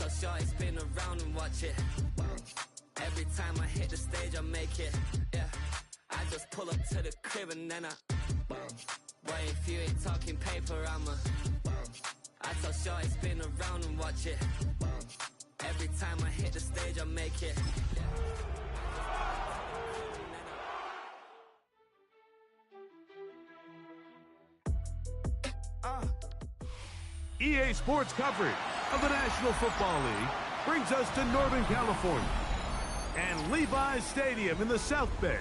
so short, spin around and watch it. Every time I hit the stage, I make it. Yeah, I just pull up to the crib and then boy, if you ain't talking paper, I so short, spin around and watch it. Every time I hit the stage, I make it. EA Sports coverage of the National Football League brings us to Northern California and Levi's Stadium in the South Bay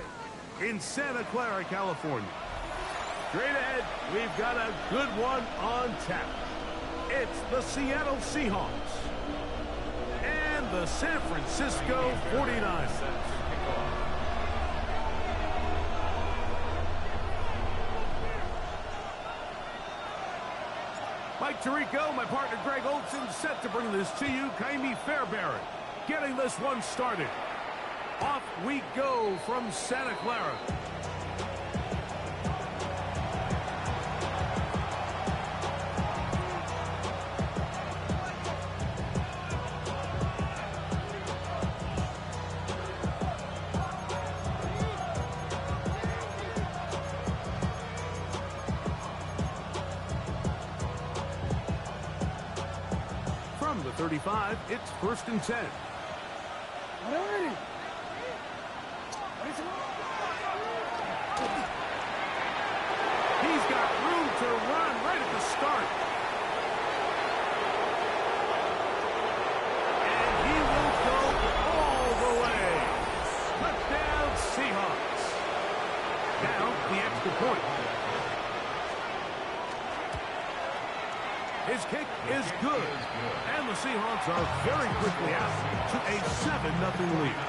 in Santa Clara, California. Straight ahead, we've got a good one on tap. It's the Seattle Seahawks and the San Francisco 49ers. Mike Tirico, my partner Greg Olson, set to bring this to you. Kaimi Fairbairn getting this one started. Off we go from Santa Clara. From the 35, it's 1st and 10. He's got room to run right at the start. And he will go all the way. Touchdown, Seahawks. Now, the extra point. His kick is good. And the Seahawks are very quickly out to a 7-0 lead.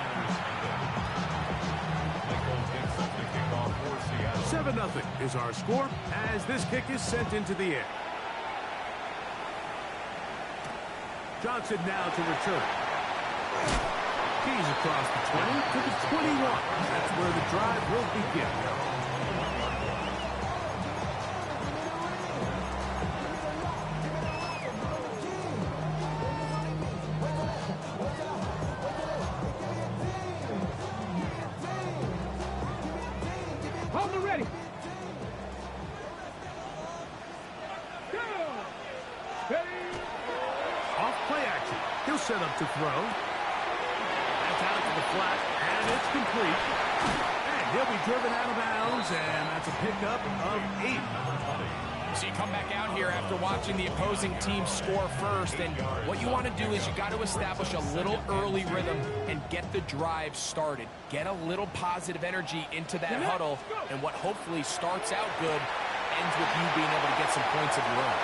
7-0 is our score as this kick is sent into the air. Johnson now to return. He's across the 20 to the 21. That's where the drive will begin. Set up to throw. That's out to the flat, and it's complete. And he'll be driven out of bounds, and that's a pickup of 8. So you come back out here after watching the opposing team score first, and what you want to do is you got to establish a little early rhythm and get the drive started. Get a little positive energy into that huddle, and what hopefully starts out good ends with you being able to get some points of your own.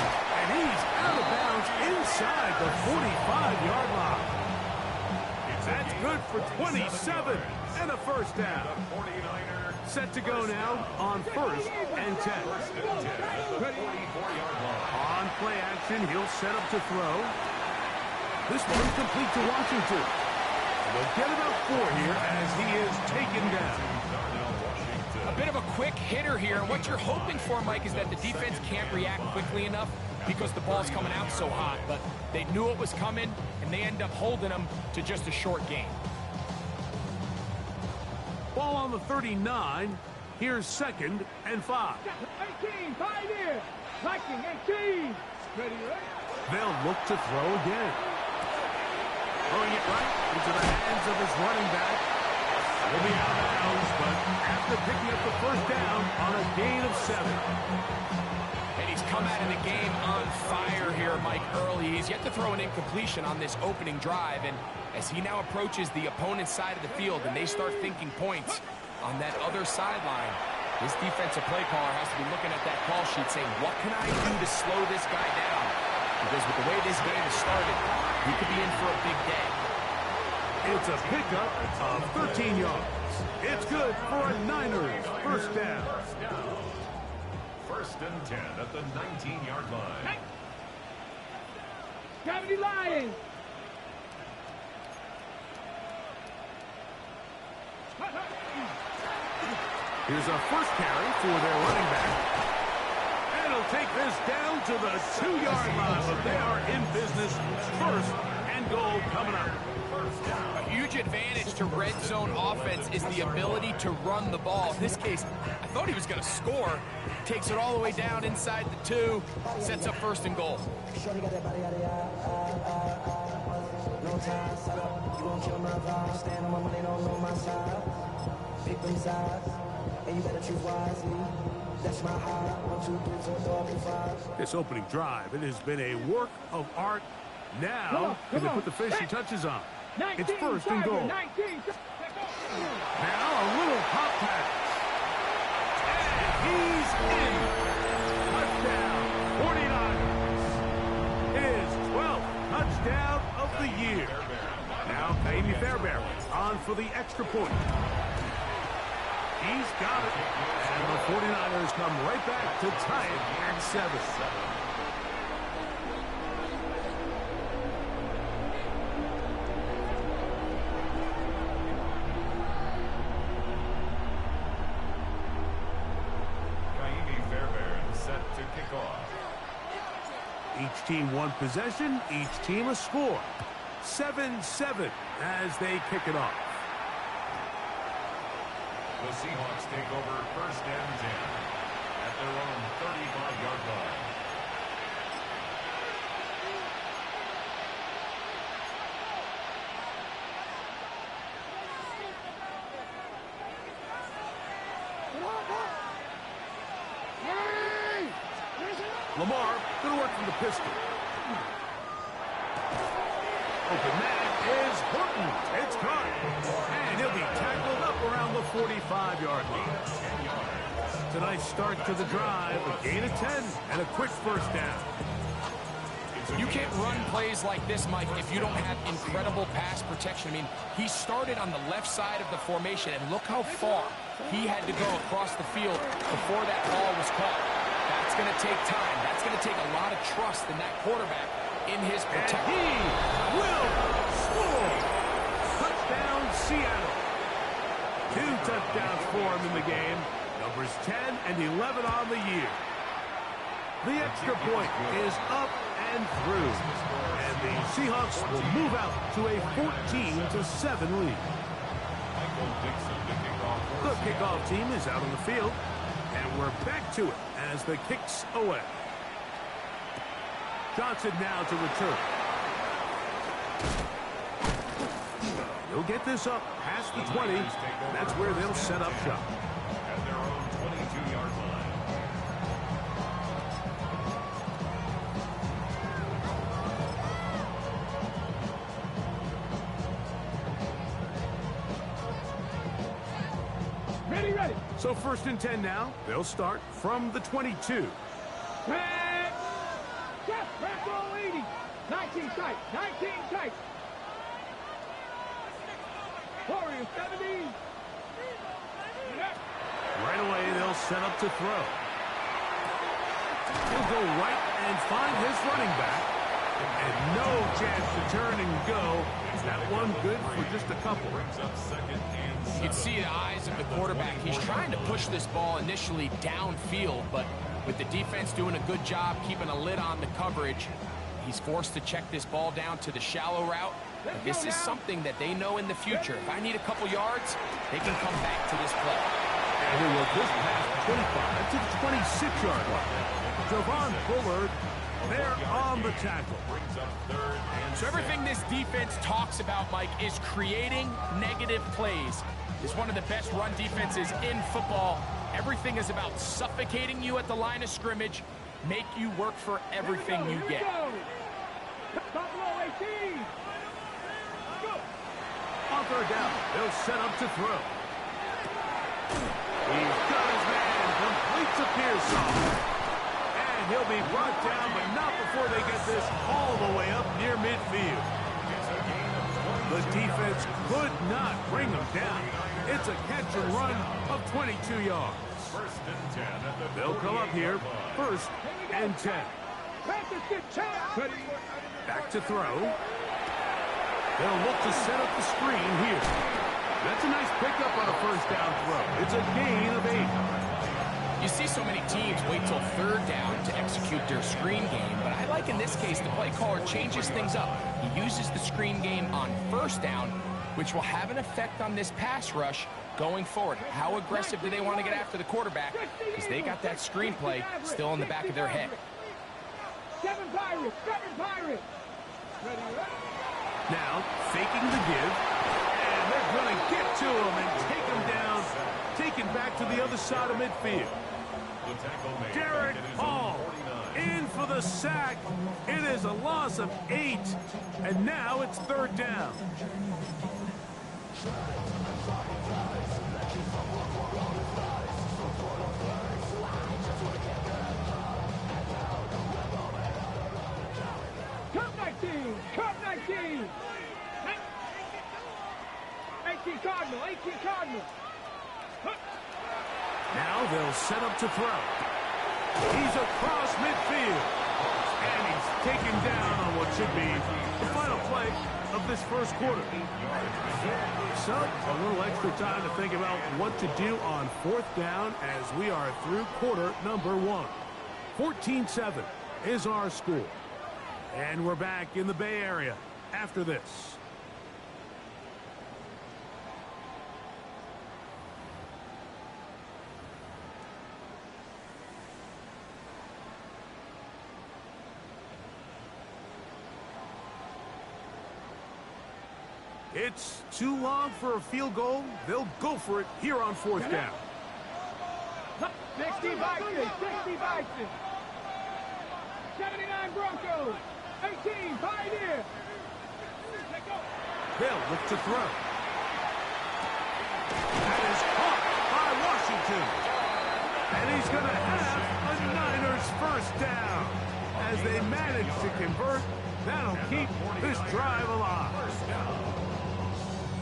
And he's out of bounds inside the 45-yard line. That's good for 27 and a first down. Set to go now on 1st and 10. On play action, he'll set up to throw. This one's complete to Washington. They'll get about 4 here as he is taken down. A bit of a quick hitter here, and what you're hoping for, Mike, is that the defense can't react quickly enough because the ball's coming out so hot, but they knew it was coming, and they end up holding them to just a short gain. Ball on the 39. Here's 2nd and 5. 18, 5 here. Liking 18. Ready, right? They'll look to throw again. Throwing it right into the hands of his running back. He'll be out of bounds, but after picking up the first down on a gain of 7. And he's come out of the game on fire here, Mike, early. He's yet to throw an incompletion on this opening drive, and as he now approaches the opponent's side of the field and they start thinking points on that other sideline, his defensive play caller has to be looking at that call sheet saying, what can I do to slow this guy down? Because with the way this game has started, he could be in for a big day. It's a pickup of 13 yards. It's good for a Niners first down. 1st and 10 at the 19-yard line. Gravity Lions. Here's a first carry for their running back. And he'll take this down to the 2-yard line, but they are in business this. First and goal coming up. A huge advantage to red zone offense is the ability to run the ball. In this case, I thought he was going to score. Takes it all the way down inside the 2. Sets up first and goal. No time, set up, you gon' kill my vibe. Stand on my money, don't know my side. Pick them sides, and you better choose wisely. That's my high. 1, 2, 3, 4, 5. This opening drive, it has been a work of art. Now, can they put the finishing touches on? It's first and goal. Now, a little hot pass. And he's in. Touchdown, 49ers. It is 12th touchdown of the year. Now, Amy Fairbairn on for the extra point. He's got it. And the 49ers come right back to tie it at 7. Each team one possession, each team a score. 7-7 as they kick it off. The Seahawks take over first and 10 at their own 35-yard line. Lamar going to work from the pistol. Open man is Horton. It's caught. And he'll be tackled up around the 45-yard line. It's a nice start to the drive. A gain of 10 and a quick first down. You can't run plays like this, Mike, if you don't have incredible pass protection. I mean, he started on the left side of the formation, and look how far he had to go across the field before that ball was caught. That's going to take time. That's going to take a lot of trust in that quarterback in his protection. And he will score. Touchdown, Seattle. 2 touchdowns for him in the game. Numbers 10 and 11 on the year. The extra point is up and through. And the Seahawks will move out to a 14-7 lead. The kickoff team is out on the field. And we're back to it as the kick's away. Johnson now to return. He'll get this up past the 20. That's where they'll set up shop. At their own 22-yard line. Ready. So first and 10 now. They'll start from the 22. Back. Back roll 80. 19 tight. Warriors 70. Right away, they'll set up to throw. He'll go right and find his running back. And no chance to turn and go. That one good for just a couple. You can see the eyes of the quarterback. He's trying to push this ball initially downfield, but with the defense doing a good job keeping a lid on the coverage, he's forced to check this ball down to the shallow route. But this is something that they know in the future. If I need a couple yards, they can come back to this play. And he'll work this past 25 to the 26-yard line. Javon Bullard there on the tackle. So everything this defense talks about, Mike, is creating negative plays. It's one of the best run defenses in football. Everything is about suffocating you at the line of scrimmage, make you work for everything you get. Buffalo 18. On third down, they'll set up to throw. He's got his man, completes a Pearson. And he'll be brought down, but not before they get this all the way up near midfield. The defense could not bring him down. It's a catch and run of 22 yards. They'll come up here, first and 10. Back to throw. They'll look to set up the screen here. That's a nice pickup on a first down throw. It's a gain of 8. You see so many teams wait till third down to execute their screen game, but I like in this case the play caller changes things up. He uses the screen game on first down, which will have an effect on this pass rush going forward. How aggressive do they want to get after the quarterback? Because they got that screen play still in the back of their head. Seven Pirates. Now, faking the give, and they're going to get to him and take him down, taken back to the other side of midfield. Derek Hall in for the sack. It is a loss of 8, and now it's third down. Cup 19. 18 Cardinal. Now they'll set up to throw. He's across midfield. And he's taken down on what should be the final play of this first quarter. So, a little extra time to think about what to do on fourth down as we are through quarter number 1. 14-7 is our score. And we're back in the Bay Area after this. It's too long for a field goal. They'll go for it here on fourth down. 60 Vikings. 79 Broncos. 18 Pioneer. They'll look to throw. That is caught by Washington. And he's going to have a Niners first down. As they manage to convert, that'll keep this drive alive.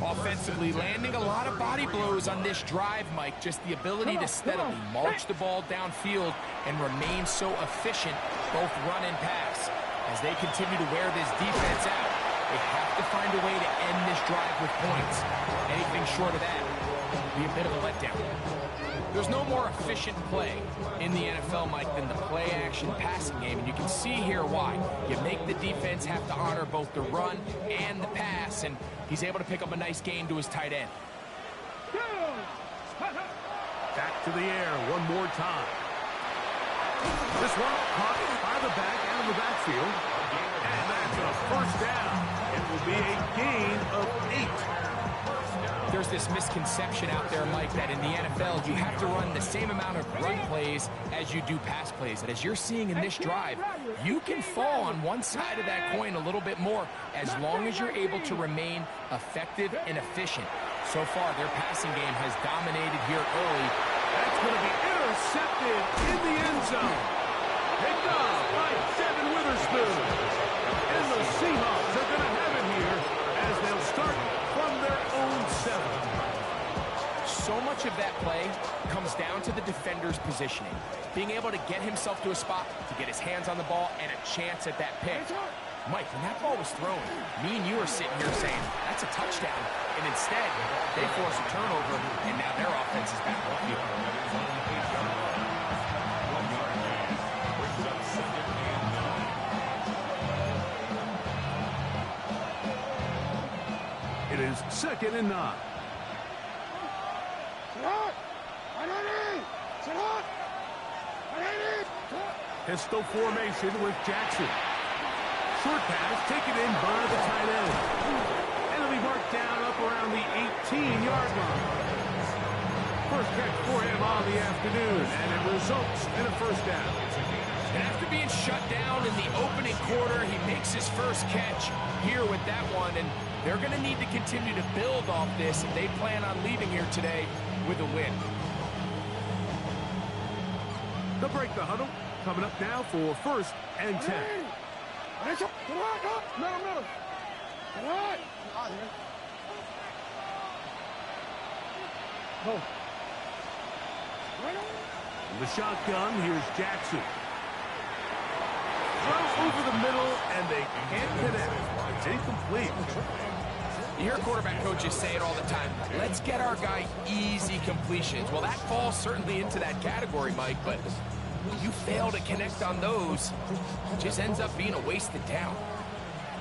Offensively, landing a lot of body blows on this drive, Mike. Just the ability to steadily march the ball downfield and remain so efficient, both run and pass. As they continue to wear this defense out, they have to find a way to end this drive with points. Anything short of that will be a bit of a letdown. There's no more efficient play in the NFL, Mike, than the play-action passing game, and you can see here why. You make the defense have to honor both the run and the pass, and he's able to pick up a nice gain to his tight end. Back to the air one more time. This one caught by the back and in the backfield, and that's a first down. It will be a gain of 8. There's this misconception out there, Mike, that in the NFL you have to run the same amount of run plays as you do pass plays. And as you're seeing in this drive, you can fall on one side of that coin a little bit more as long as you're able to remain effective and efficient. So far, their passing game has dominated here early. That's going to be intercepted in the end zone. Picked off by Devin Witherspoon. And the Seahawks are going to have it here as they'll start from their own 7. So much of that play comes down to the defender's positioning. Being able to get himself to a spot, to get his hands on the ball, and a chance at that pick. Mike, when that ball was thrown, me and you are sitting here saying, that's a touchdown. And instead, they force a turnover, and now their offense is back on the field. It is 2nd and 9. Pistol formation with Jackson. Short pass taken in by the tight end. And it'll be marked down up around the 18-yard line. First catch for him on the afternoon, and it results in a first down. And after being shut down in the opening quarter, he makes his first catch here with that one, and they're going to need to continue to build off this if they plan on leaving here today with a win. They'll break the huddle. Coming up now for 1st and 10. The shotgun, here's Jackson. Throw over the middle, and they can't connect. It's incomplete. You hear quarterback coaches say it all the time, let's get our guy easy completions. Well, that falls certainly into that category, Mike, but when you fail to connect on those, it just ends up being a wasted down.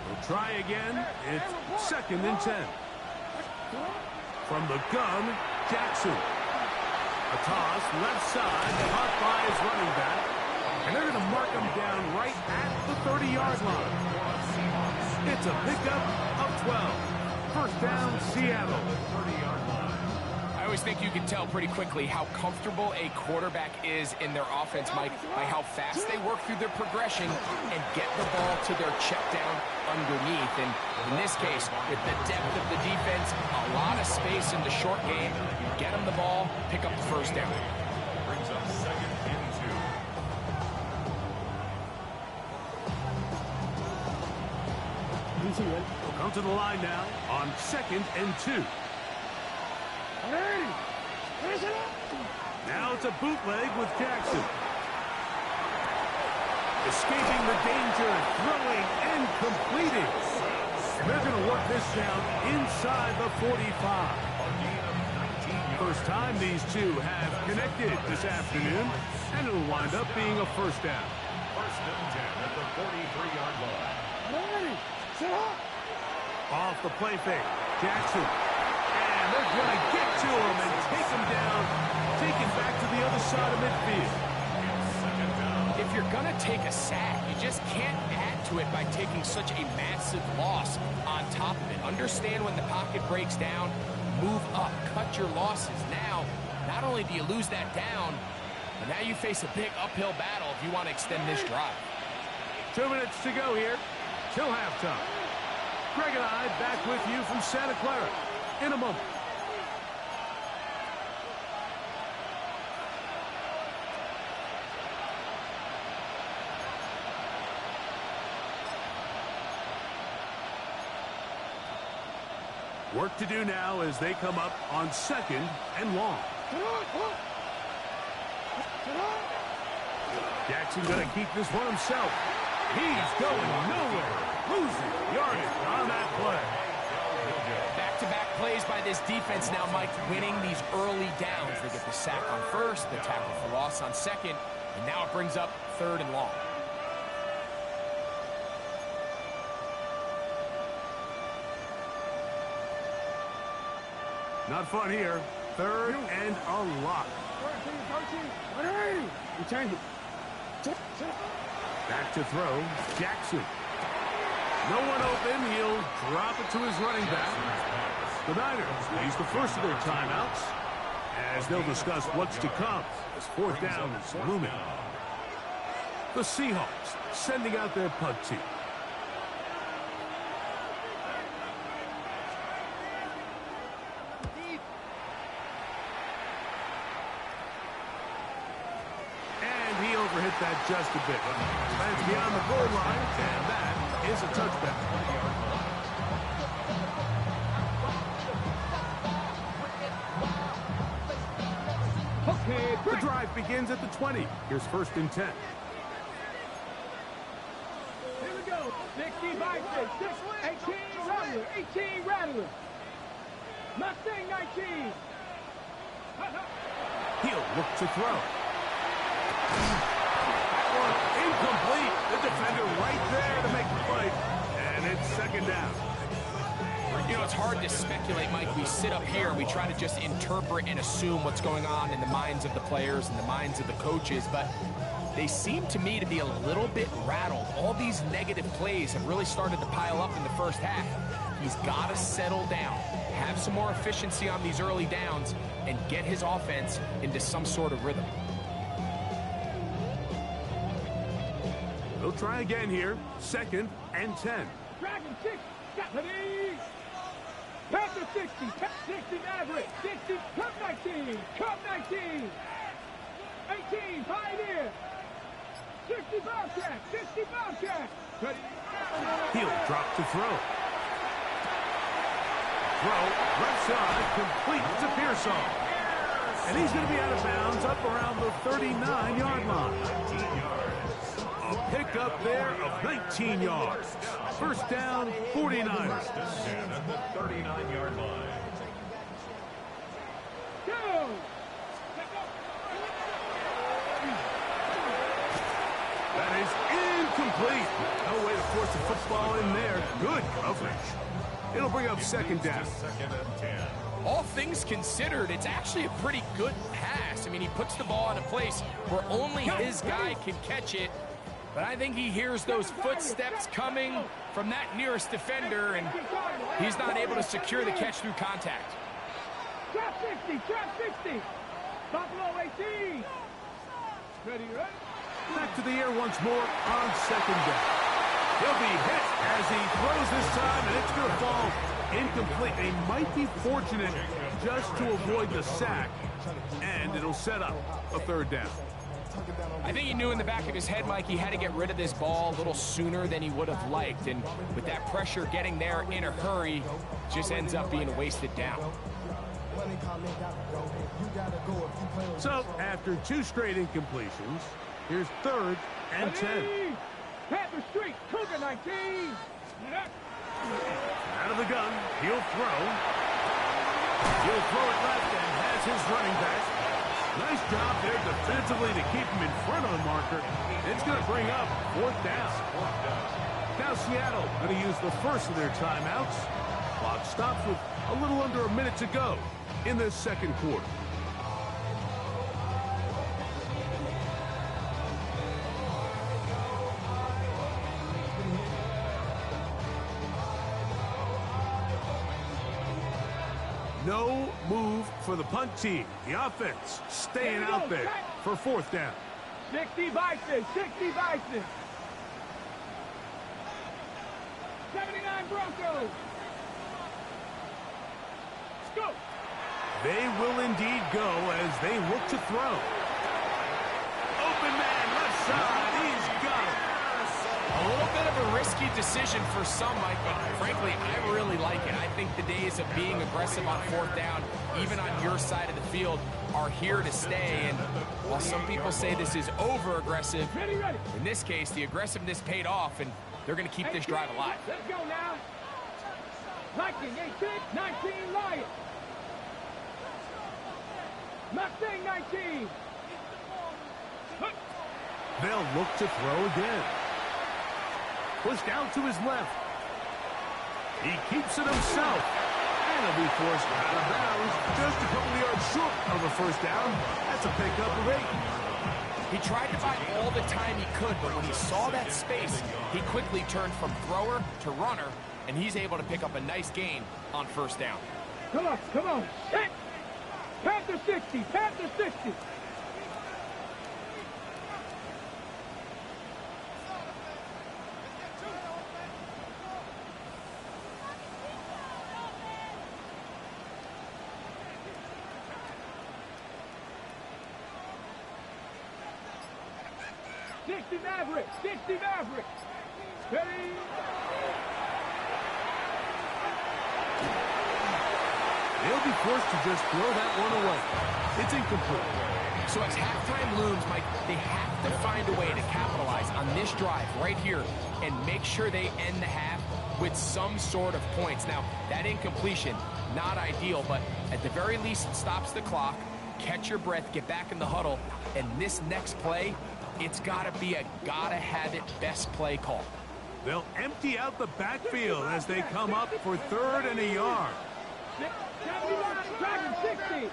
We'll try again. It's 2nd and 10. From the gun, Jackson. A toss, left side, caught by his running back. And they're going to mark him down right at the 30-yard line. It's a pickup of 12. First down, Seattle. 30-yard line. I always think you can tell pretty quickly how comfortable a quarterback is in their offense, Mike, by how fast they work through their progression and get the ball to their check down underneath. And in this case, with the depth of the defense, a lot of space in the short game, you get them the ball, pick up the first down. Brings up 2nd and 2. We'll come to the line now on 2nd and 2. Now it's a bootleg with Jackson. Escaping the danger, throwing and completing. And they're going to work this down inside the 45. First time these two have connected this afternoon, and it'll wind up being a first down. 1st and 10 at the 43-yard line. Off the play fake, Jackson. And they're going to get to him and take him down, take him back to the other side of midfield. If you're going to take a sack, you just can't add to it by taking such a massive loss on top of it. Understand when the pocket breaks down, move up, cut your losses. Now, not only do you lose that down, but now you face a big uphill battle if you want to extend this drive. 2 minutes to go here till halftime. Greg and I back with you from Santa Clara in a moment. Work to do now as they come up on 2nd and long. Jackson going to keep this one himself. He's going nowhere. Losing yardage on that play. Back-to-back plays by this defense now, Mike, winning these early downs. They get the sack on first, the tackle for loss on second, and now it brings up 3rd and long. Not fun here. 3rd and a lot. Back to throw, Jackson. No one open, he'll drop it to his running back. The Niners use the first of their timeouts as they'll discuss what's to come as 4th down is looming. The Seahawks sending out their punt team. Hit that just a bit. Lands beyond the goal line, and that is a touchback. The drive begins at the 20. Here's 1st and 10. Here we go. 60 by 6, 18 Rattler, 18 Rattler. Mustang 19. He'll look to throw. Incomplete. The defender right there to make the play. And it's 2nd down. You know, it's hard to speculate, Mike. We sit up here and we try to just interpret and assume what's going on in the minds of the players and the minds of the coaches, but they seem to me to be a little bit rattled. All these negative plays have really started to pile up in the first half. He's got to settle down, have some more efficiency on these early downs, and get his offense into some sort of rhythm. They'll try again here. 2nd and 10. Dragon 6, Japanese. Panther 60, 60 Maverick, 60, Cup 19, Cup 19. 18, Pioneer. 60 Bobcat, 60 Bobcat. He'll drop to throw. Throw, left side, complete to Pearsall. And he's going to be out of bounds up around the 39-yard line. 19 yards. A pickup there of 19 yards. First down, 49ers. And at the 39-yard line. Go! That is incomplete. No way to force the football in there. Good coverage. It'll bring up second down. Second and 10. All things considered, it's actually a pretty good pass. I mean, he puts the ball in a place where only his guy can catch it. But I think he hears those footsteps coming from that nearest defender, and he's not able to secure the catch through contact. Trap 60, trap 60. Buffalo 18. Ready, right? Back to the air once more on second down. He'll be hit as he throws this time, and it's going to fall incomplete. They might be fortunate just to avoid the sack, and it'll set up a third down. I think he knew in the back of his head, Mike, he had to get rid of this ball a little sooner than he would have liked. And with that pressure getting there in a hurry, just ends up being a wasted down. So, after two straight incompletions, here's third and 10. Panther Street, Cougar 19. Out of the gun, he'll throw. He'll throw it left and has his running back. Nice job there defensively to keep him in front of the marker. It's going to bring up fourth down. Now Seattle going to use the first of their timeouts. Clock stops with a little under a minute to go in this second quarter. No move for the punt team. The offense staying out there for fourth down. 60 Bison, 60 Bison. 79 Broncos. Let's go. They will indeed go as they look to throw. Open man, left side. He's got it. A little bit of a risky decision for some, Mike, but frankly, I really like it. I think the days of being aggressive on fourth down, even on your side of the field, are here to stay. And while some people say this is over-aggressive, in this case, the aggressiveness paid off, and they're going to keep this drive alive. Let's go now. Viking 18, 19 Lions. Mustang 19. They'll look to throw again. Pushed out to his left. He keeps it himself. And he'll be forced out of bounds. Just a couple of yards short of a first down. That's a pickup of 8. He tried to buy all the time he could, but when he saw that space, he quickly turned from thrower to runner, and he's able to pick up a nice gain on first down. Come on, come on. Hit. Panther 60, Panther 60. Maverick, 60 Maverick. Ready? They'll be forced to just throw that one away. It's incomplete. So as halftime looms, Mike, they have to find a way to capitalize on this drive right here and make sure they end the half with some sort of points. Now, that incompletion, not ideal, but at the very least, it stops the clock. Catch your breath, get back in the huddle, and this next play, it's got to be a gotta-have-it best play call. They'll empty out the backfield as they come up for third and a yard. 79, Dragon 60.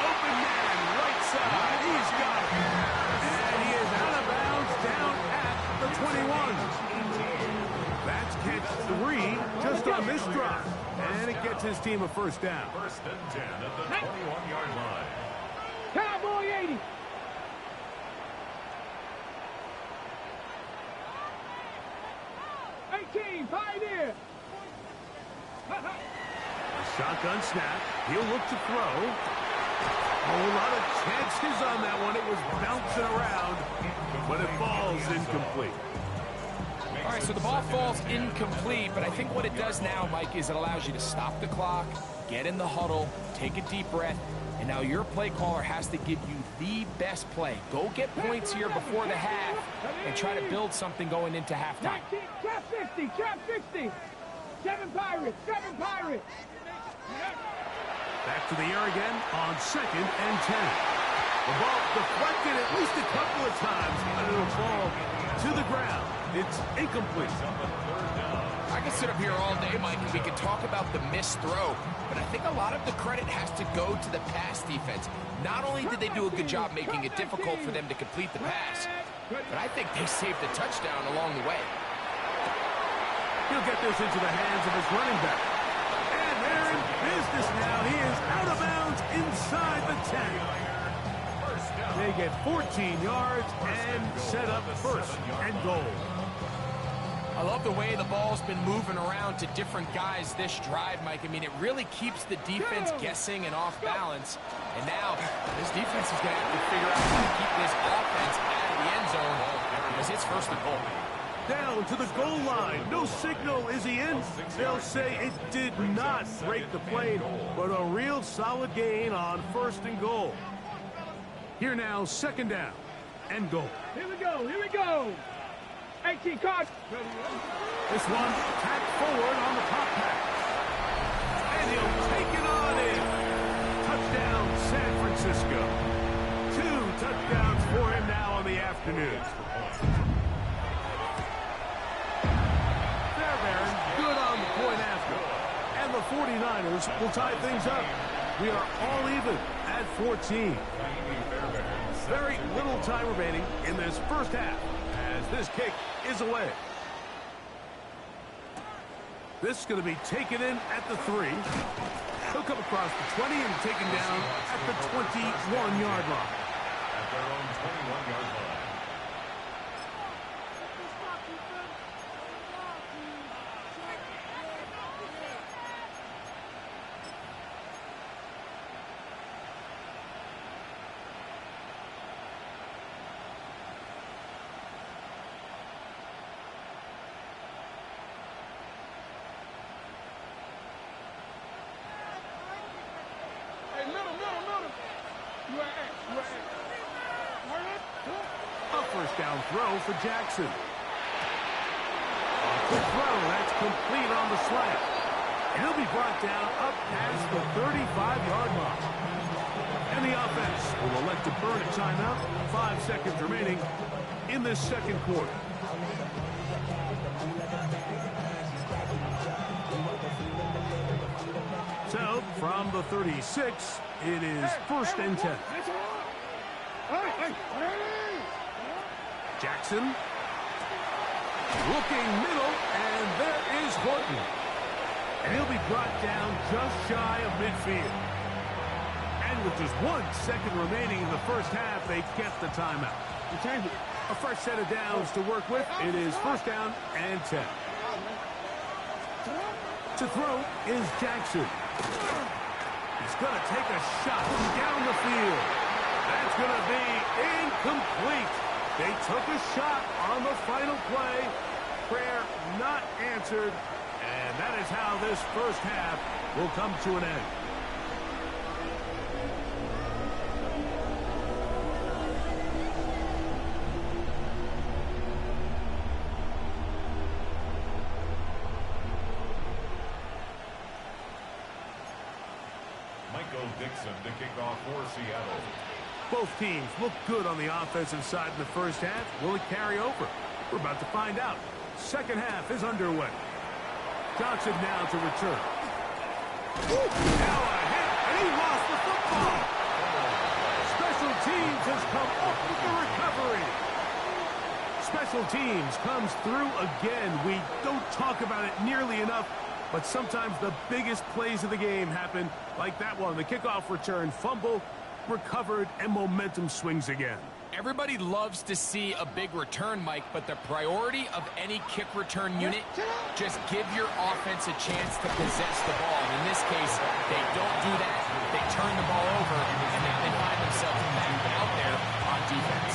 Open man, right side. He's got it. And he is out of bounds down at the 21. That's catch 3 just on this drive. And it gets his team a first down. First and 10 at the 21-yard line. Cowboy 80. Pioneer. Shotgun snap. He'll look to throw. A lot of chances on that one. It was bouncing around, but it falls incomplete. All right, so the ball falls incomplete, but I think what it does now, Mike, is it allows you to stop the clock, get in the huddle, take a deep breath, and now your play caller has to give you the best play. Go get points here before the half and try to build something going into halftime. Trap 50, trap 50. 7 Pirates, 7 Pirates. Back to the air again on 2nd and 10. The ball deflected at least a couple of times, but it'll fall to the ground. It's incomplete. I can sit up here all day, Mike, and we can talk about the missed throw, but I think a lot of the credit has to go to the pass defense. Not only did they do a good job making it difficult for them to complete the pass, but I think they saved the touchdown along the way. He'll get this into the hands of his running back. And they're in business now. He is out of bounds inside the 10. They get 14 yards and set up 1st and goal. I love the way the ball's been moving around to different guys this drive, Mike. I mean, it really keeps the defense guessing and off balance. And now, this defense is going to have to figure out how to keep this offense out of the end zone because it's 1st and goal. Down to the goal line. No signal. Is he in? They'll say it did not break the plane, but a real solid gain on 1st and goal. Here now, 2nd down and goal. Here we go, here we go. 18 cards. This one tapped forward on the top pass. And he'll take it on in. Touchdown, San Francisco. 2 touchdowns for him now on the afternoon. Fairbairn, good on the point after. And the 49ers will tie things up. We are all even at 14. Very little time remaining in this 1st half as this kick is away. This is going to be taken in at the 3. He'll come across the 20 and taken down at the 21-yard line. At their own 21-yard line. A 1st down throw for Jackson. A quick throw, that's complete on the slant. And he'll be brought down up past the 35-yard line. And the offense will elect to burn a timeout. 5 seconds remaining in this 2nd quarter. So, from the 36, it is 1st and 10. Jackson. Looking middle, and there is Horton. And he'll be brought down just shy of midfield. And with just 1 second remaining in the 1st half, they get the timeout. A fresh set of downs to work with. It is 1st down and 10. To throw is Jackson. He's going to take a shot from down the field. That's going to be incomplete. They took a shot on the final play. Prayer not answered. And that is how this 1st half will come to an end. Dixon to kick off for Seattle. Both teams look good on the offensive side in the 1st half. Will it carry over? We're about to find out. 2nd half is underway. Johnson now to return. Now a hit, and he lost the football. Special teams has come up with the recovery. Special teams comes through again. We don't talk about it nearly enough, but sometimes the biggest plays of the game happen like that one. The kickoff return, fumble, recovered, and momentum swings again. Everybody loves to see a big return, Mike, but the priority of any kick return unit, just give your offense a chance to possess the ball. And in this case, they don't do that. They turn the ball over, and now they find themselves back out there on defense.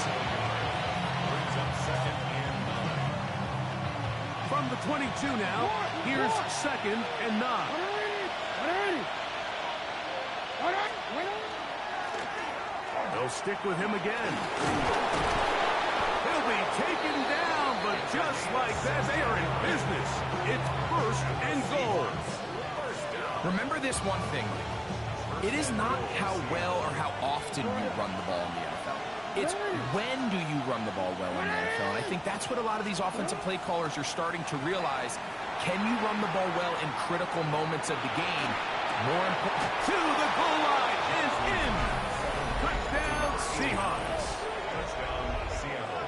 Brings up 2nd and 9. the 22 now. Here's 2nd and 9. They'll stick with him again. He'll be taken down, but just like that, they are in business. It's 1st and goal. Remember this one thing. It is not how well or how often you run the ball in the NFL. It's when do you run the ball well in the NFL. And I think that's what a lot of these offensive play callers are starting to realize. Can you run the ball well in critical moments of the game? More important. To the goal line and in. Touchdown, Seahawks. Touchdown, Seattle.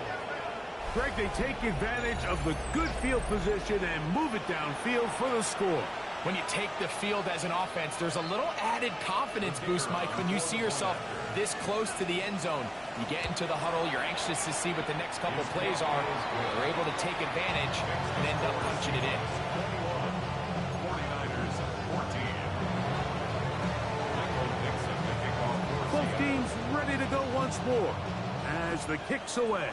Greg, they take advantage of the good field position and move it downfield for the score. When you take the field as an offense, there's a little added confidence boost, Mike, when you see yourself this close to the end zone. You get into the huddle, you're anxious to see what the next couple plays are. You're able to take advantage and end up punching it in. 49ers 14. Both teams ready to go once more as the kick's away.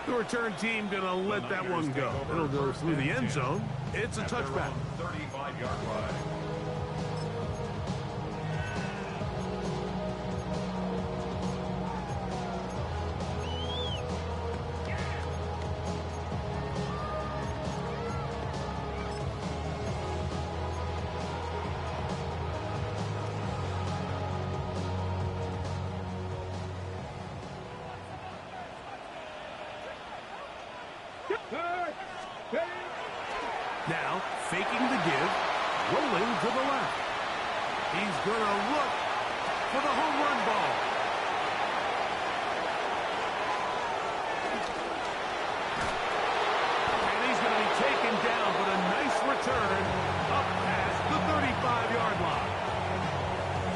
The return team going to let that one go. It'll go through the end zone. It's a touchback. 35-yard line. Now, faking the give, rolling to the left. He's going to look for the home run ball. And he's going to be taken down, but a nice return up past the 35-yard line.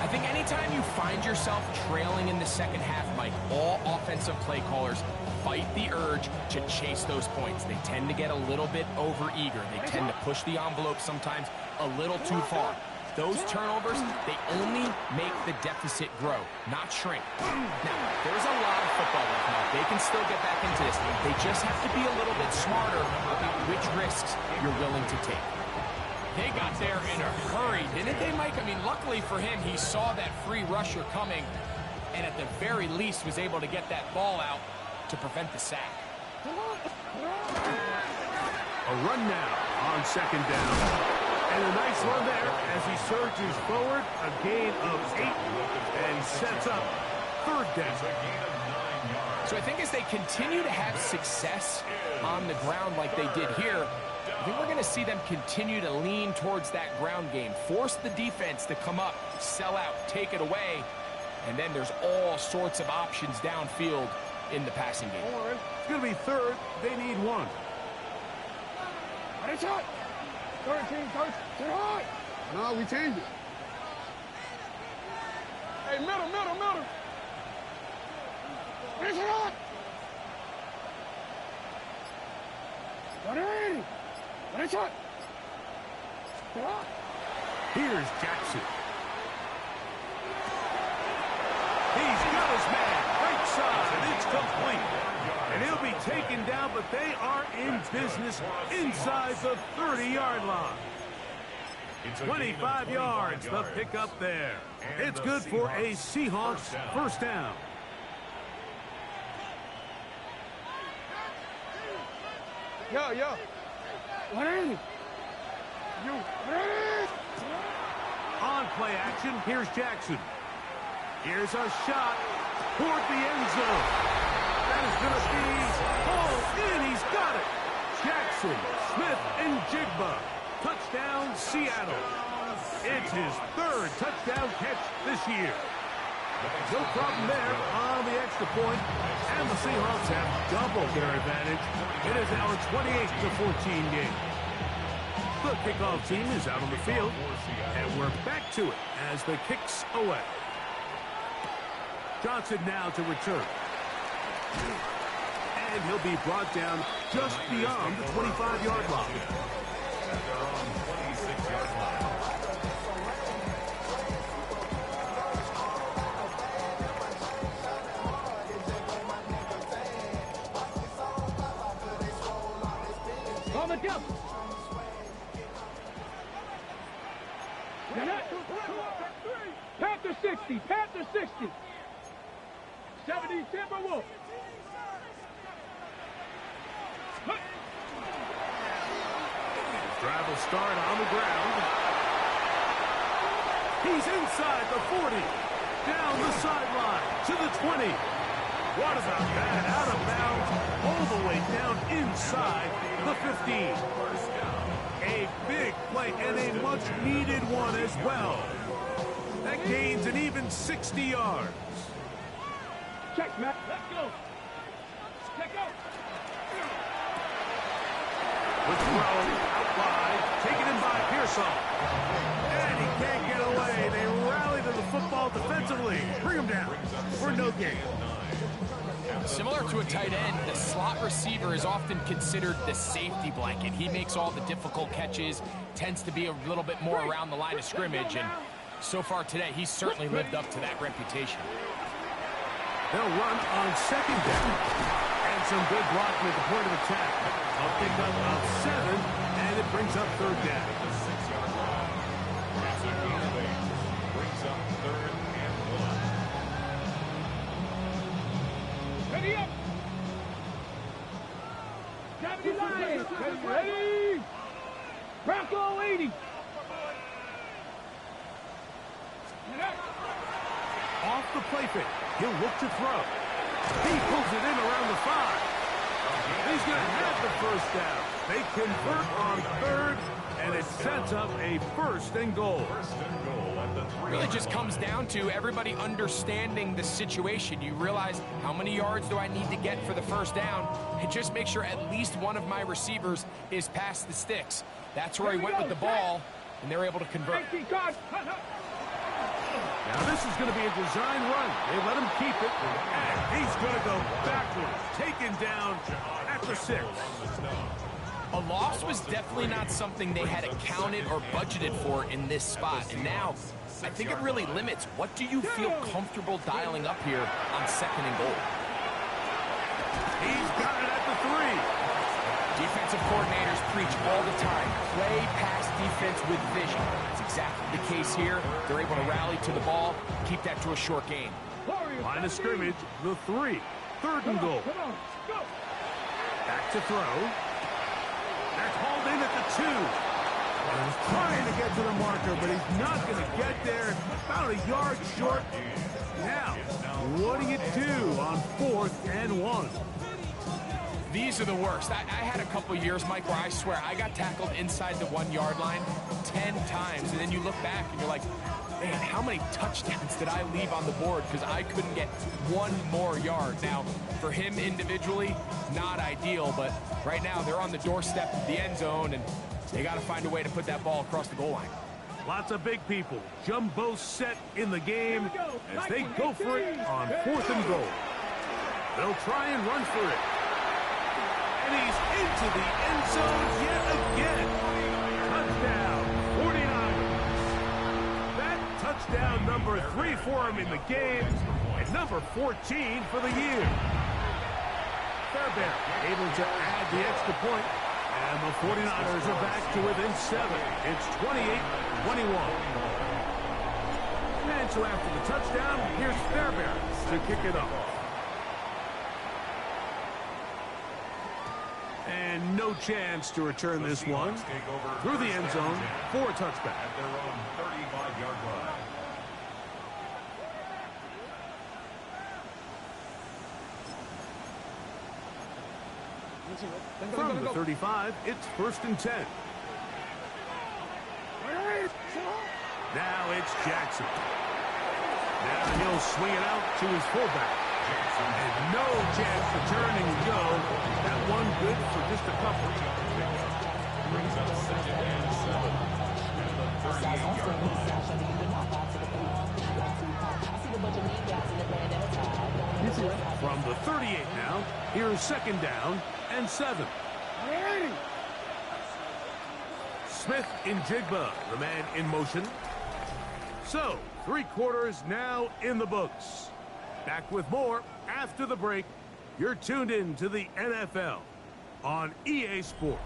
I think anytime you find yourself trailing in the second half, Mike, all offensive play callers fight the urge to chase those points. They tend to get a little bit overeager. They tend to push the envelope sometimes a little too far. Those turnovers, they only make the deficit grow, not shrink. Now, there's a lot of football left now. They can still get back into this. They just have to be a little bit smarter about which risks you're willing to take. They got there in a hurry, didn't they, Mike? I mean, luckily for him, he saw that free rusher coming, and at the very least was able to get that ball out to prevent the sack. A run now on 2nd down. And a nice run there as he surges forward. A gain of 8 and sets up 3rd down. So I think as they continue to have success on the ground like they did here, I think we're going to see them continue to lean towards that ground game. Force the defense to come up, sell out, take it away, and then there's all sorts of options downfield in the passing game. It's going to be 3rd. They need 1. What is it? 13, coach. Sit high. No, we changed it. Hey, middle. Finish it up. What are you? Finish it. Sit up. Here's Jackson. He's got his man. Right side. It's complete. And he'll be taken down, but they are in business inside the 30-yard line. 25 yards, the pickup there. It's good for a Seahawks 1st down. Yo. What are you? On play action, here's Jackson. Here's a shot toward the end zone. That is going to be hauled in. He's got it. Jackson, Smith, and Jigba. Touchdown, Seattle. It's his 3rd touchdown catch this year. No problem there on the extra point, and the Seahawks have doubled their advantage. It is now a 28-14 game. The kickoff team is out on the field, and we're back to it as the kick's away. Johnson now to return. And he'll be brought down just beyond the 25-yard line. They're on 26-yard line. up. Panther 60, Panther 60. 70 Timberwolf. Drive will start on the ground. He's inside the 40. Down the sideline to the 20. What about that? Out of bounds. All the way down inside the 15. A big play and a much-needed one as well. That gains an even 60 yards. Check, Matt. Let's go. Check out. The throw out wide, taken in by Pearson. And he can't get away. They rally to the football defensively. Bring him down for no gain. Similar to a tight end, the slot receiver is often considered the safety blanket. He makes all the difficult catches, tends to be a little bit more around the line of scrimmage, and so far today, he's certainly lived up to that reputation. They'll run on second down. And some good blocking at the point of attack. A pickup of 7, and it brings up third down. The 6-yard line. Brings up 3rd and 1. Ready up. 79. Ready. Bronco 80. Off the play fake. He'll look to throw. He pulls it in around the 5. He's going to have the first down. They convert on 3rd, and it sets up a 1st and goal. 1st and goal at the 3. Really just comes down to everybody understanding the situation. You realize how many yards do I need to get for the first down, and just make sure at least one of my receivers is past the sticks. That's where he went with the ball, and they're able to convert. Now this is going to be a design run. They let him keep it, and he's going to go backwards, taken down at the 6. A loss was definitely not something they had accounted or budgeted for in this spot, and now I think it really limits what do you feel comfortable dialing up here on 2nd and goal. He's got it at the 3. Defensive coordinators preach all the time, play pass defense with vision. That's exactly the case here. They're able to rally to the ball, keep that to a short gain. Line of scrimmage, the 3. 3rd and goal. Back to throw. That's hauled in at the 2. He's trying to get to the marker, but he's not going to get there. About a yard short. Now, what do you do on 4th and 1? These are the worst. I had a couple years, Mike, where I swear I got tackled inside the 1-yard line 10 times, and then you look back and you're like, man, how many touchdowns did I leave on the board because I couldn't get one more yard? Now, for him individually, not ideal, but right now they're on the doorstep of the end zone, and they got to find a way to put that ball across the goal line. Lots of big people. Jumbo set in the game as they go for it on 4th and goal. They'll try and run for it. And he's into the end zone yet again. Touchdown, 49ers. That touchdown number 3 for him in the game, and number 14 for the year. Fairbairn able to add the extra point, and the 49ers are back to within 7. It's 28-21. And so after the touchdown, here's Fairbairn to kick it off. And no chance to return this one through the end zone for a touchback. At their own 35-yard line. From the 35, it's 1st and 10. Now it's Jackson. Now he'll swing it out to his fullback. And no chance to turn and go. That one good for just a couple. Brings up 2nd and 7. At the 38-yard line. From the 38 now, here's 2nd down and 7. Smith in Jigba, the man in motion. So, 3 quarters now in the books. Back with more after the break. You're tuned in to the NFL on EA Sports.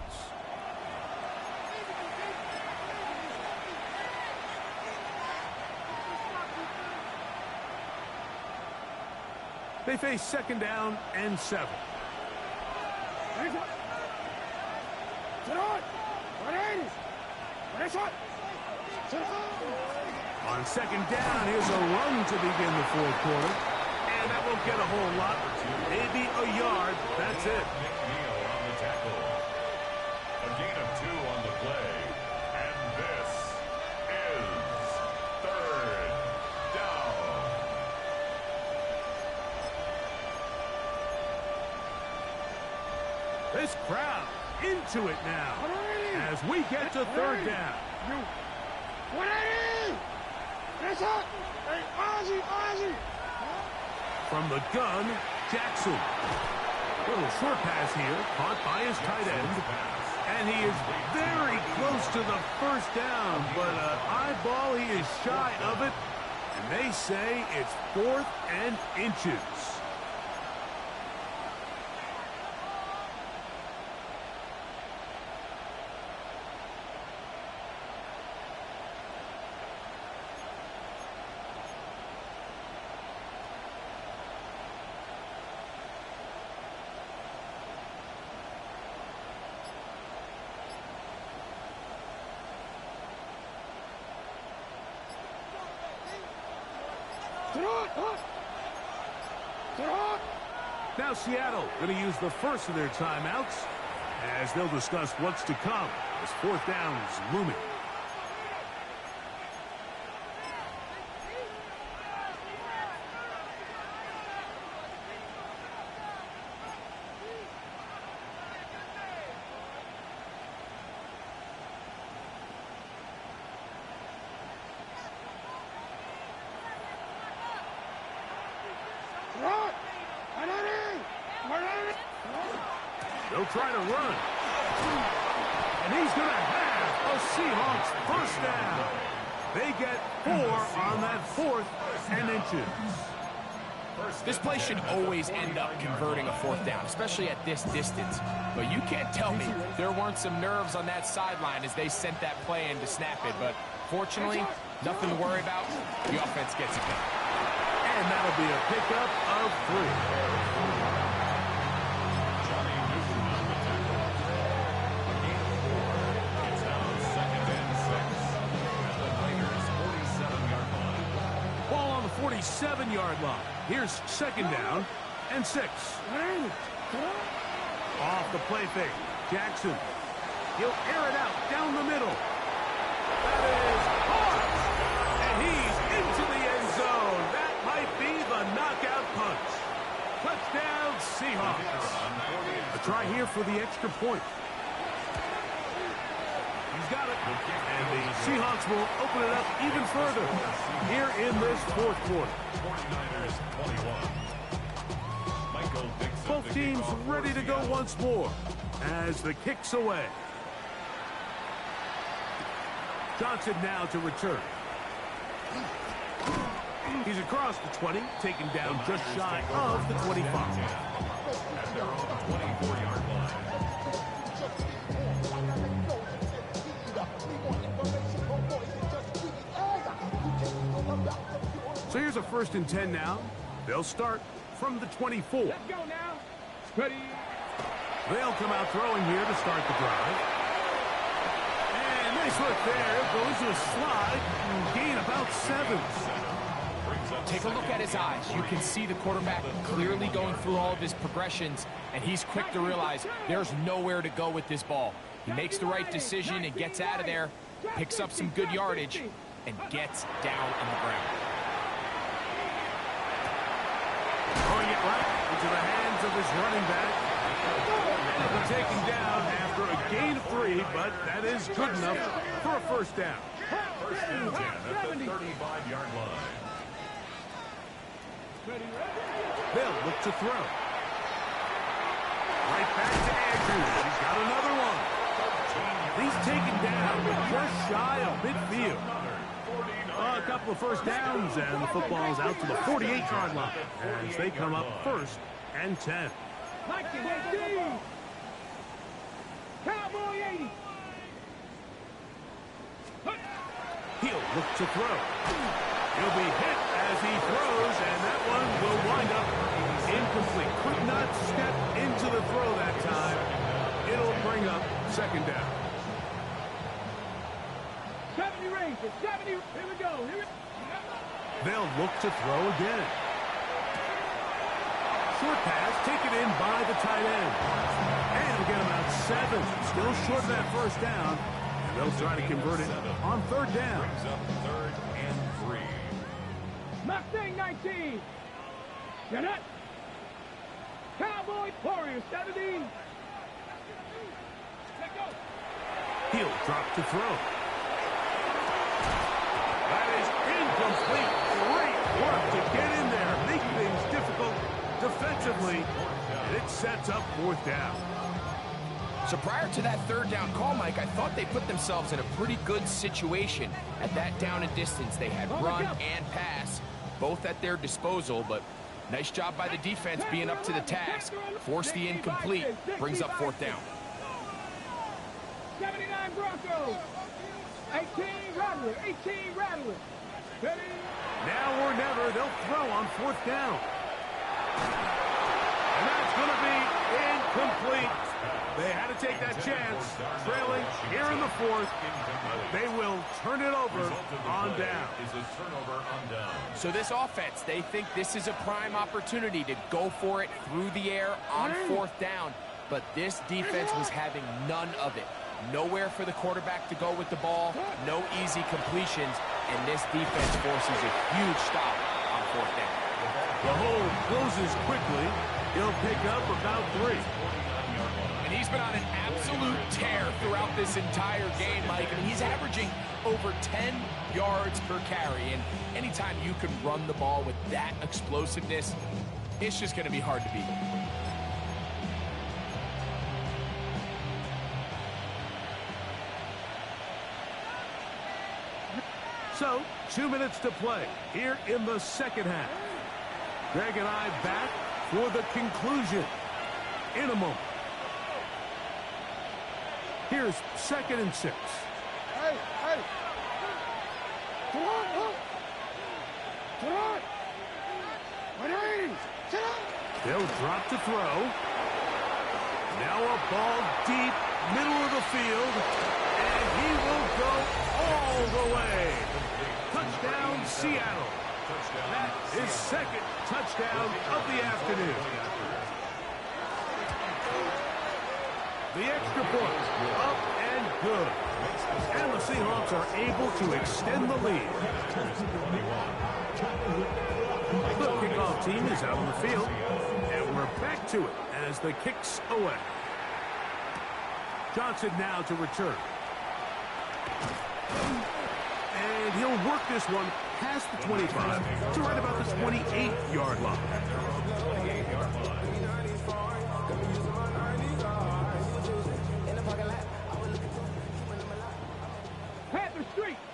They face 2nd down and 7. On 2nd down, here's a run to begin the 4th quarter. And that won't get a whole lot. Maybe a yard. That's it. On the tackle. A gain of 2 on the play. And this is 3rd down. This crowd into it now as we get to 3rd down. From the gun, Jackson. Little short pass here, caught by his tight end. And he is very close to the 1st down, but an eyeball, he is shy of it. And they say it's 4th and inches. Now Seattle going to use the first of their timeouts as they'll discuss what's to come as 4th down is looming. They'll try to run. And he's going to have a Seahawks 1st down. They get 4 on that 4th and inches. This play should always end up converting a 4th down, especially at this distance. But you can't tell me there weren't some nerves on that sideline as they sent that play in to snap it. But fortunately, nothing to worry about. The offense gets it done. And that'll be a pickup of 3. Ball on the 47-yard line. Here's 2nd down and 6. Off the play fake. Jackson. He'll air it out down the middle. That is caught. And he's into the end zone. That might be the knockout punch. Touchdown, Seahawks. A try here for the extra point. He's got it. And the Seahawks will open it up even further here in this 4th quarter. 49ers 21. Both teams ready to go once more as the kick's away. Johnson now to return. He's across the 20, taken down just shy of the 25. At their own 24-yard line. So here's a 1st and 10 now. They'll start from the 24. Let's go now. Ready. They'll come out throwing here to start the drive. And nice look there. Goes to a slide and gain about 7. Take a look at his eyes. You can see the quarterback clearly going through all of his progressions, and he's quick to realize there's nowhere to go with this ball. He makes the right decision and gets out of there, picks up some good yardage, and gets down on the ground. Throwing it right into the hands of his running back. And taken down after a gain of 3, but that is good enough for a 1st down. 1st and 10 at the 35-yard line. They'll look to throw. Right back to Andrews. He's got another one. He's taken down with just shy of midfield. A couple of 1st downs, and the football's out to the 48-yard line as they come up 1st and 10. Cowboy 80. He'll look to throw. He'll be hit as he throws, and that one will wind up bring up second down. 70 range. 70. Here we go. They'll look to throw again. Short pass taken in by the tight end. And they'll get about 7. Still short of that first down. And they'll try to convert it on third down. Brings up 3rd and 3. Mustang 19. Get it. Cowboy Warriors 17. Let go. He'll drop to throw. That is incomplete. Great work to get in there. Make things difficult defensively. And it sets up 4th down. So prior to that third down call, Mike, I thought they put themselves in a pretty good situation at that down and distance. They had run and pass, both at their disposal, but nice job by the defense being up to the task. Force the incomplete, brings up 4th down. 79 Broncos. 18 Rattlers. 18 Rattlers. Ready? Now or never, they'll throw on 4th down. And that's going to be incomplete. They had to take that chance, trailing here in the 4th. They will turn it over on down. So this offense, they think this is a prime opportunity to go for it through the air on 4th down. But this defense was having none of it. Nowhere for the quarterback to go with the ball, no easy completions, and this defense forces a huge stop on 4th down. The hole closes quickly. He'll pick up about 3. And he's been on an absolute tear throughout this entire game, Mike. I mean, he's averaging over 10 yards per carry. And anytime you can run the ball with that explosiveness, it's just going to be hard to beat. So, 2 minutes to play here in the second half. Greg and I back for the conclusion in a moment. Here's 2nd and 6. Hey, hey. Come on, look. Come on. My name's. Sit up. They'll drop to throw. Now a ball deep, middle of the field. And he will go all the way. Touchdown, Seattle. That is 2nd touchdown of the afternoon. The extra point, up and good. And the Seahawks are able to extend the lead. The kickoff team is out on the field, and we're back to it as the kick's away. Johnson now to return. And he'll work this one past the 25 to right about the 28-yard line.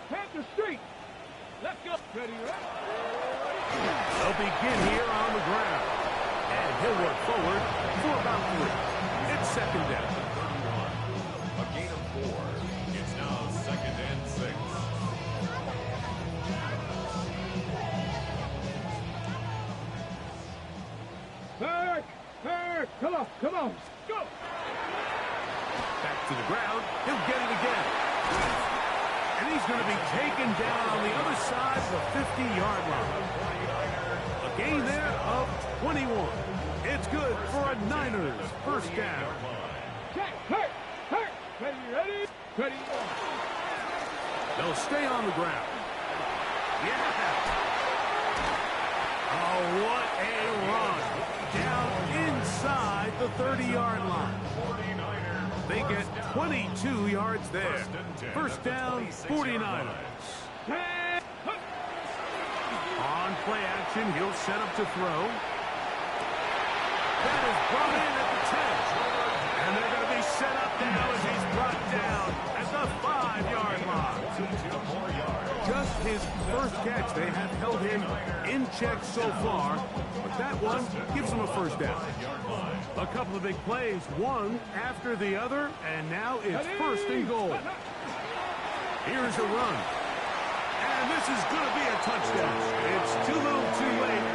Panther Street. Let's go. Ready, right? They'll begin here on the ground. And he'll work forward for about 3. It's 2nd down. A gain of 4. It's now 2nd and 6. Hey, come on. Go. Back to the ground. He'll get it again. And he's going to be taken down on the other side of the 50-yard line. A gain there of 21. It's good for a Niners first down. Hurt. Ready. They'll stay on the ground. Yeah. Oh, what a run. Down inside the 30-yard line. They get 22 yards there. First down, 49ers. On play action, he'll set up to throw. That is brought in at the 10. And they're going to be set up now as he's brought down at the 5-yard line. Just his first catch. They have held him in check so far, but that one gives him a first down. A couple of big plays, one after the other, and now it's 1st and goal. Here's a run. And this is going to be a touchdown. It's too little too late.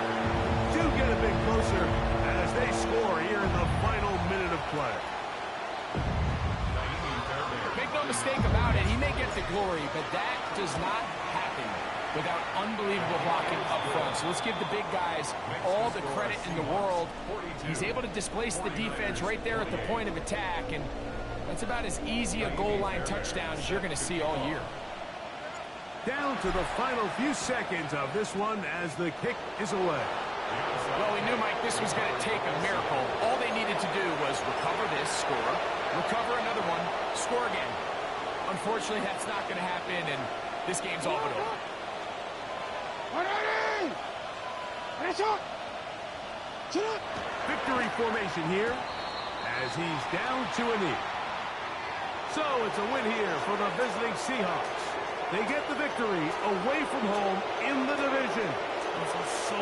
Do get a bit closer as they score here in the final minute of play. glory, but that does not happen without unbelievable blocking up front. So let's give the big guys all the credit in the world. He's able to displace the defense right there at the point of attack, and that's about as easy a goal line touchdown as you're going to see all year. Down to the final few seconds of this one as the kick is away. Well, we knew, Mike, this was going to take a miracle. All they needed to do was recover this, score, recover another one, score again. Unfortunately, that's not going to happen, and this game's all but over. Victory formation here as he's down to a knee. So it's a win here for the visiting Seahawks. They get the victory away from home in the division. This is so